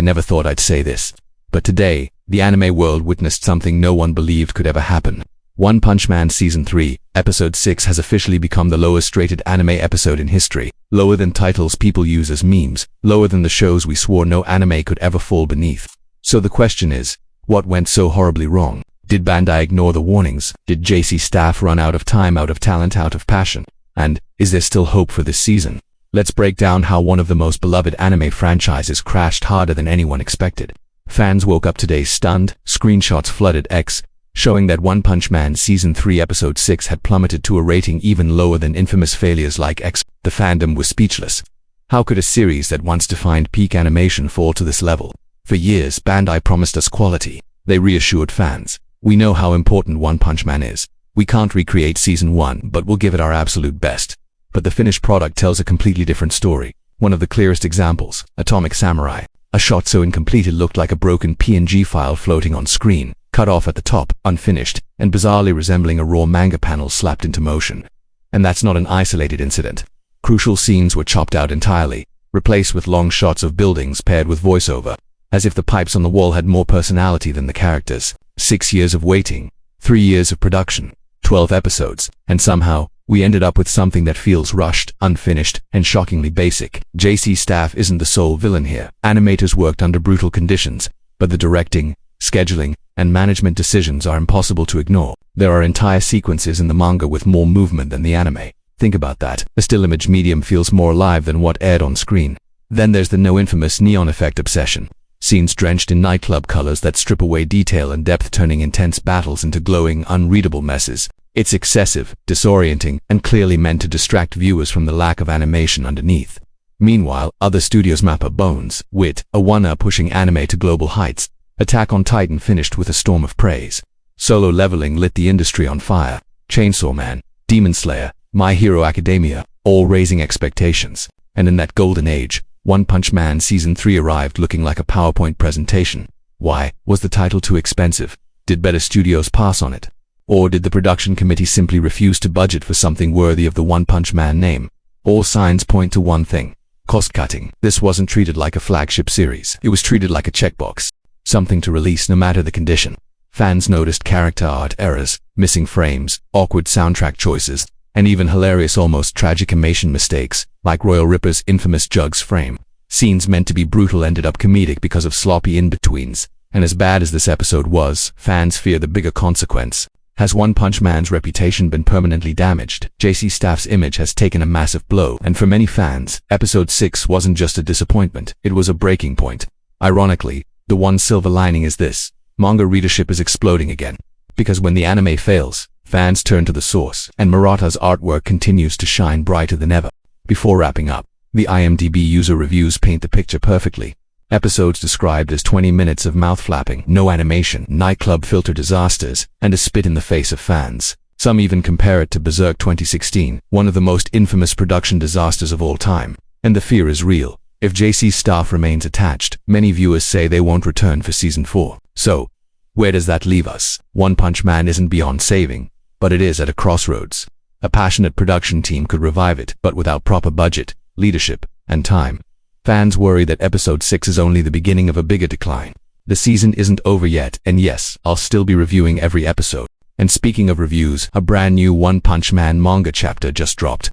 I never thought I'd say this, but today, the anime world witnessed something no one believed could ever happen. One Punch Man Season 3, Episode 6 has officially become the lowest rated anime episode in history, lower than titles people use as memes, lower than the shows we swore no anime could ever fall beneath. So the question is, what went so horribly wrong? Did Bandai ignore the warnings? Did JC staff run out of time, out of talent, out of passion? And is there still hope for this season? Let's break down how one of the most beloved anime franchises crashed harder than anyone expected. Fans woke up today stunned, screenshots flooded X, showing that One Punch Man Season 3 Episode 6 had plummeted to a rating even lower than infamous failures like X. The fandom was speechless. How could a series that once defined peak animation fall to this level? For years, Bandai promised us quality. They reassured fans. We know how important One Punch Man is. We can't recreate Season 1, but we'll give it our absolute best. But the finished product tells a completely different story. One of the clearest examples, Atomic Samurai. A shot so incomplete it looked like a broken PNG file floating on screen, cut off at the top, unfinished, and bizarrely resembling a raw manga panel slapped into motion. And that's not an isolated incident. Crucial scenes were chopped out entirely, replaced with long shots of buildings paired with voiceover, as if the pipes on the wall had more personality than the characters. 6 years of waiting, 3 years of production, 12 episodes, and somehow, we ended up with something that feels rushed, unfinished, and shockingly basic. JC staff isn't the sole villain here. Animators worked under brutal conditions, but the directing, scheduling, and management decisions are impossible to ignore. There are entire sequences in the manga with more movement than the anime. Think about that. A still image medium feels more alive than what aired on screen. Then there's the infamous neon effect obsession. Scenes drenched in nightclub colors that strip away detail and depth, turning intense battles into glowing, unreadable messes. It's excessive, disorienting, and clearly meant to distract viewers from the lack of animation underneath. Meanwhile, other studios map up Bones, Wit, Awana pushing anime to global heights. Attack on Titan finished with a storm of praise. Solo Leveling lit the industry on fire. Chainsaw Man, Demon Slayer, My Hero Academia, all raising expectations. And in that golden age, One Punch Man Season 3 arrived looking like a PowerPoint presentation. Why? Was the title too expensive? Did better studios pass on it? Or did the production committee simply refuse to budget for something worthy of the One Punch Man name? All signs point to one thing: cost-cutting. This wasn't treated like a flagship series. It was treated like a checkbox. Something to release no matter the condition. Fans noticed character art errors, missing frames, awkward soundtrack choices, and even hilarious, almost tragic animation mistakes, like Royal Ripper's infamous Jugs frame. Scenes meant to be brutal ended up comedic because of sloppy in-betweens. And as bad as this episode was, fans fear the bigger consequence. Has One Punch Man's reputation been permanently damaged? JC staff's image has taken a massive blow, and for many fans, Episode 6 wasn't just a disappointment, it was a breaking point. Ironically, the one silver lining is this: manga readership is exploding again. Because when the anime fails, fans turn to the source, and Murata's artwork continues to shine brighter than ever. Before wrapping up, the IMDb user reviews paint the picture perfectly. Episodes described as 20 minutes of mouth-flapping, no animation, nightclub filter disasters, and a spit in the face of fans. Some even compare it to Berserk 2016, one of the most infamous production disasters of all time. And the fear is real. If JC's staff remains attached, many viewers say they won't return for Season 4. So, where does that leave us? One Punch Man isn't beyond saving, but it is at a crossroads. A passionate production team could revive it, but without proper budget, leadership, and time. Fans worry that Episode 6 is only the beginning of a bigger decline. The season isn't over yet, and yes, I'll still be reviewing every episode. And speaking of reviews, a brand new One Punch Man manga chapter just dropped.